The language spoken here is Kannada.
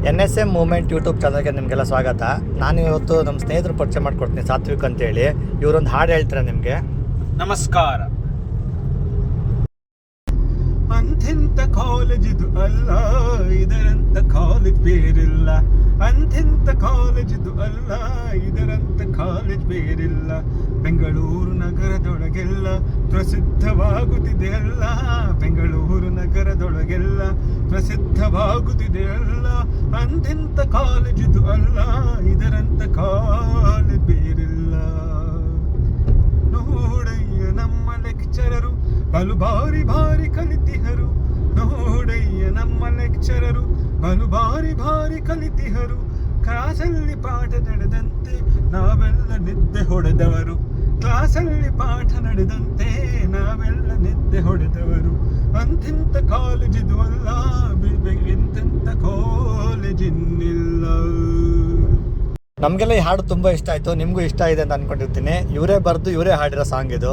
NSM ಮೂವ್ಮೆಂಟ್ ಯೂಟ್ಯೂಬ್ ಚಾನಲ್ಗೆ ನಿಮಗೆಲ್ಲ ಸ್ವಾಗತ. ನಾನು ಇವತ್ತು ನಮ್ಮ ಸ್ನೇಹಿತರು ಪರಿಚಯ ಮಾಡ್ಕೊಡ್ತೀನಿ, ಸಾತ್ವಿಕ್ ಅಂತೇಳಿ. ಇವರೊಂದು ಹಾಡು ಹೇಳ್ತಾರೆ ನಿಮಗೆ. ನಮಸ್ಕಾರ. ಅಂಥಿಂತ ಕಾಲೇಜಿದು ಅಲ್ಲ, ಇದರಂತ ಕಾಲೇಜ್ ಬೇರಿಲ್ಲ. ಅಂಥಿಂತ ಕಾಲೇಜಿದು ಅಲ್ಲ, ಇದರಂತ ಕಾಲೇಜ್ ಬೇರಿಲ್ಲ. ಬೆಂಗಳೂರು ನಗರದೊಳಗೆಲ್ಲ ಪ್ರಸಿದ್ಧವಾಗುತ್ತಿದೆ ಅಲ್ಲ, ಬೆಂಗಳೂರು ನಗರದೊಳಗೆಲ್ಲ ಪ್ರಸಿದ್ಧವಾಗುತ್ತಿದೆ ಅಲ್ಲ. ಅಂಥಿಂತ ಕಾಲೇಜಿದು ಅಲ್ಲ, ಇದರಂತ ಕಾಲೇಜ್ ಬೇರಿಲ್ಲ. ನೋಡಯ್ಯ ನಮ್ಮ ಲೆಕ್ಚರರು ಬಲು ಭಾರಿ ಭಾರಿ ಕಲಿತಿಹರು. ನೋಡಯ್ಯ ನಮ್ಮ ಲೆಕ್ಚರರು ಬಲು ಭಾರಿ ಭಾರಿ ಕಲಿತಿಹರು. ಕ್ಲಾಸಲ್ಲಿ ಪಾಠ ನಡೆದಂತೆ ನಾವೆಲ್ಲ ನಿದ್ದೆ ಹೊಡೆದವರು. ಕ್ಲಾಸಲ್ಲಿ ಪಾಠ ನಡೆದಂತೆ ನಾವೆಲ್ಲ ನಿದ್ದೆ ಹೊಡೆದವರು. ಅಂತಿಂತ ಕಾಲೇಜಿದು ಅಲ್ಲ, ಇಂತಿಂತ ಕಾಲೇಜಿನ್ನಿಲ್ಲ. ನಮಗೆಲ್ಲ ಈ ಹಾಡು ತುಂಬ ಇಷ್ಟ ಆಯಿತು, ನಿಮಗೂ ಇಷ್ಟ ಇದೆ ಅಂತ ಅಂದ್ಕೊಂಡಿರ್ತೀನಿ. ಇವರೇ ಬರೆದು ಇವರೇ ಹಾಡಿರೋ ಸಾಂಗ್ ಇದು.